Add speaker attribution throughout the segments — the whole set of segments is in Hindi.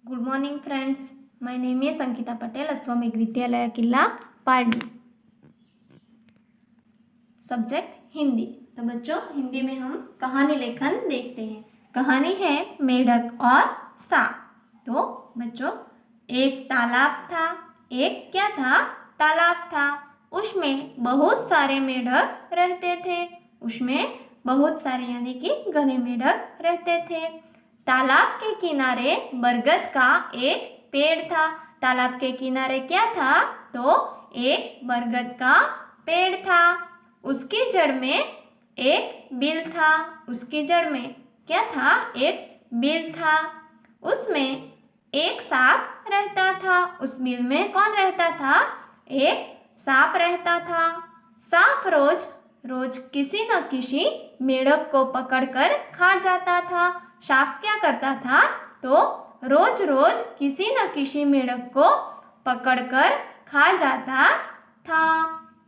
Speaker 1: Good morning friends, my name is Ankita Patel, Ashwamegh Vidyalaya Killa Pardi. Subject Hindi. तो बच्चों, हिंदी में हम कहानी लेखन देखते हैं। कहानी है मेढक और सांप। तो बच्चों, एक तालाब था। एक क्या था? तालाब था। उसमें बहुत सारे मेढक रहते थे। उसमें बहुत सारे यानी कि घने मेढक रहते थे। तालाब के किनारे बरगद का एक पेड़ था। तालाब के किनारे क्या था? तो एक बरगद का पेड़ था। उसकी जड़ में एक बिल था। उसकी जड़ में क्या था? एक बिल था। उसमें एक सांप रहता था। उस बिल में कौन रहता था? एक सांप रहता था। सांप रोज रोज किसी न किसी मेढक को पकड़कर खा जाता था। सांप क्या करता था? तो रोज रोज किसी न किसी मेढक को पकड़कर खा जाता था।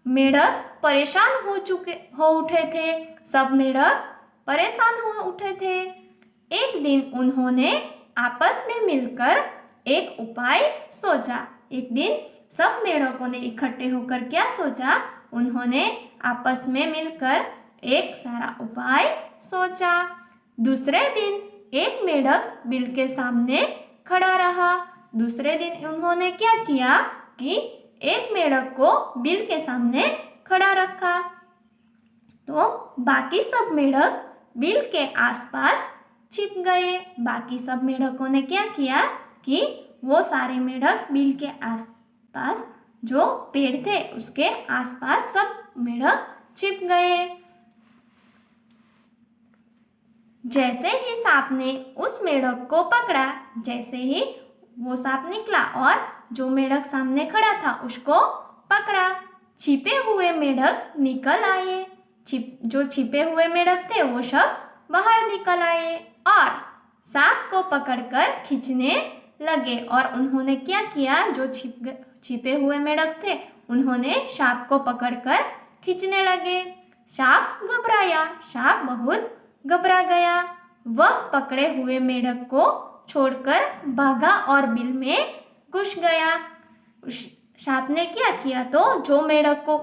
Speaker 1: मेढक परेशान हो उठे थे। सब मेढक परेशान हो उठे थे। एक दिन उन्होंने आपस में मिलकर एक उपाय सोचा। एक दिन सब मेढकों ने इकट्ठे होकर क्या सोचा? उन्होंने आपस में मिलकर एक सारा उपाय सोचा। दूसरे दिन एक मेढक बिल के सामने खड़ा रहा। दूसरे दिन उन्होंने क्या किया कि एक मेढक को बिल के सामने खड़ा रखा। तो बाकी सब मेढक बिल के आसपास छिप गए। बाकी सब मेढकों ने क्या किया कि वो सारे मेढक बिल के आसपास, जो पेड़ थे उसके आसपास सब मेढक छिप गए। जैसे ही सांप ने उस मेढक को पकड़ा, जैसे ही वो सांप निकला और जो मेढक सामने खड़ा था उसको पकड़ा, छिपे हुए मेढक निकल आए। जो छिपे हुए मेढक थे वो सब बाहर निकल आए और सांप को पकड़कर खींचने लगे। और उन्होंने क्या किया? जो छिपे हुए मेढक थे उन्होंने सांप को पकड़कर खींचने लगे। सांप घबराया। सांप बहुत घबरा गया। वह पकड़े हुए मेढक को छोड़कर भागा और बिल में घुस गया। सांप ने क्या किया? तो जो मेढक को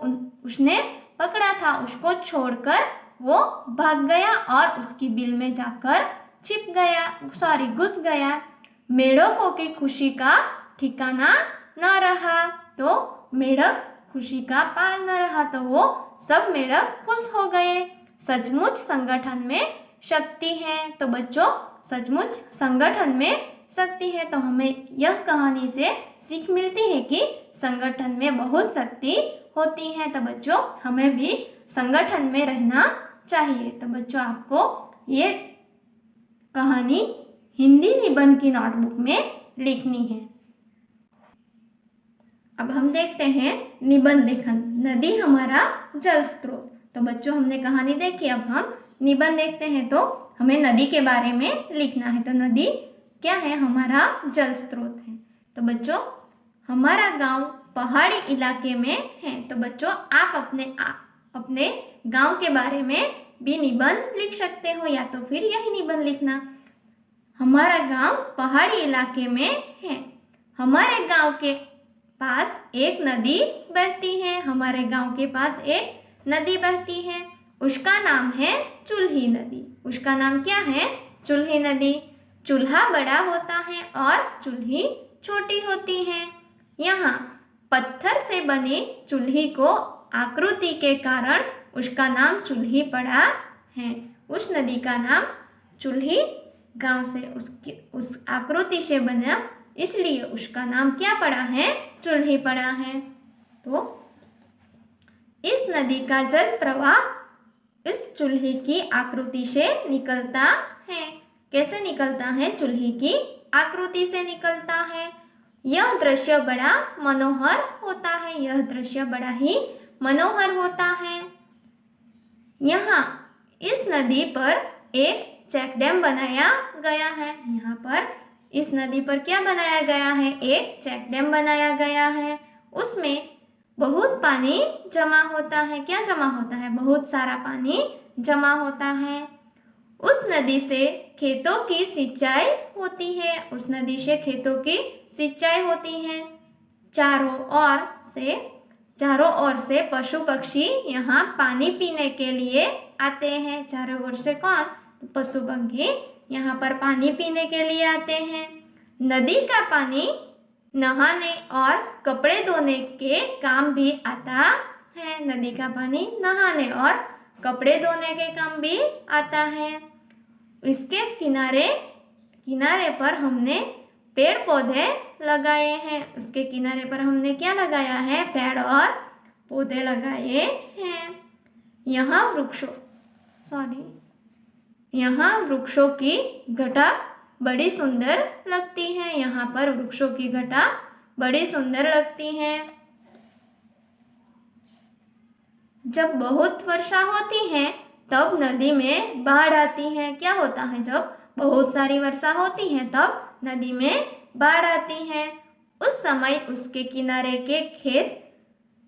Speaker 1: उसने पकड़ा था उसको छोड़कर वो भाग गया और उसकी बिल में जाकर घुस गया। मेढकों की खुशी का ठिकाना न रहा। तो मेढक खुशी का पार न रहा तो वो सब मेढक खुश हो गए। सचमुच संगठन में शक्ति है। तो बच्चों, सचमुच संगठन में शक्ति है। तो हमें यह कहानी से सीख मिलती है कि संगठन में बहुत शक्ति होती है। तो बच्चों, हमें भी संगठन में रहना चाहिए। तो बच्चों, आपको ये कहानी हिंदी निबंध की नोटबुक में लिखनी है। अब हम देखते हैं निबंध लेखन। नदी हमारा जल स्रोत। तो बच्चों, हमने कहानी देखी। अब हम निबंध देखते हैं। तो हमें नदी के बारे में लिखना है। तो नदी क्या है? हमारा जल स्रोत है। तो बच्चों, हमारा गांव पहाड़ी इलाके में है। तो बच्चों, आप अपने गांव के बारे में भी निबंध लिख सकते हो या तो फिर यही निबंध लिखना। हमारा गांव पहाड़ी इलाके में है। हमारे गांव के पास एक नदी बहती है। हमारे गांव के पास एक नदी बहती है। उसका नाम है चुल्ही नदी। उसका नाम क्या है? चुल्ही नदी। चूल्हा बड़ा होता है और चुल्ही छोटी होती है। यहाँ पत्थर से बनी चुल्ही को आकृति के कारण उसका नाम चुल्ही पड़ा है। उस नदी का नाम चुल्ही गांव से उस आकृति से बना, इसलिए उसका नाम क्या पड़ा है? चुल्ही पड़ा है। तो इस नदी का जल प्रवाह इस चुल्ही की आकृति से निकलता है। कैसे निकलता है? चुल्ही की आकृति से निकलता है। यह दृश्य बड़ा मनोहर होता है। यह दृश्य बड़ा ही मनोहर होता है। यहाँ इस नदी पर एक चेक डैम बनाया गया है। यहाँ पर इस नदी पर क्या बनाया गया है? एक चेक डैम बनाया गया है। उसमें बहुत पानी जमा होता है। क्या जमा होता है? बहुत सारा पानी जमा होता है। उस नदी से खेतों की सिंचाई होती है, उस नदी से खेतों की सिंचाई होती है। चारों ओर से पशु पक्षी यहाँ पानी पीने के लिए आते हैं। चारों ओर से कौन? पशु पक्षी यहाँ पर पानी पीने के लिए आते हैं। नदी का पानी नहाने और कपड़े धोने के काम भी आता है। नदी का पानी नहाने और कपड़े धोने के काम भी आता है। इसके किनारे पर हमने पेड़ पौधे लगाए हैं। उसके किनारे पर हमने क्या लगाया है? पेड़ और पौधे लगाए हैं। यहाँ वृक्षों की घटा बड़ी सुंदर लगती है। यहाँ पर वृक्षों की घटा बड़ी सुंदर लगती है। जब बहुत वर्षा होती है तब नदी में बाढ़ आती है। क्या होता है? जब बहुत सारी वर्षा होती है तब नदी में बाढ़ आती है। उस समय उसके किनारे के खेत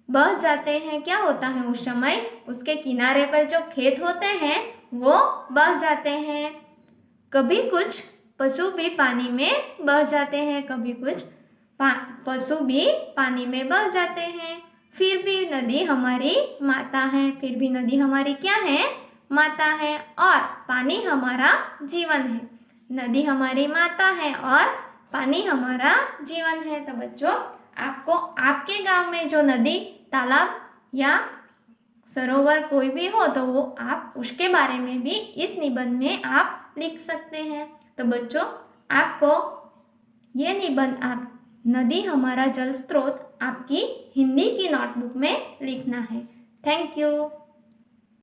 Speaker 1: बह जाते हैं। क्या होता है? उस समय उसके किनारे पर जो खेत होते हैं वो बह जाते हैं। कभी कुछ पशु भी पानी में बह जाते हैं, कभी कुछ पशु भी पानी में बह जाते हैं। फिर भी नदी हमारी माता है। फिर भी नदी हमारी क्या है? माता है। और पानी हमारा जीवन है। नदी हमारी माता है और पानी हमारा जीवन है। तो बच्चों, आपको आपके गांव में जो नदी, तालाब या सरोवर कोई भी हो तो वो आप उसके बारे में भी इस निबंध में आप लिख सकते हैं। तो बच्चों, आपको ये निबंध आप नदी हमारा जल स्रोत आपकी हिंदी की नोटबुक में लिखना है। Thank you.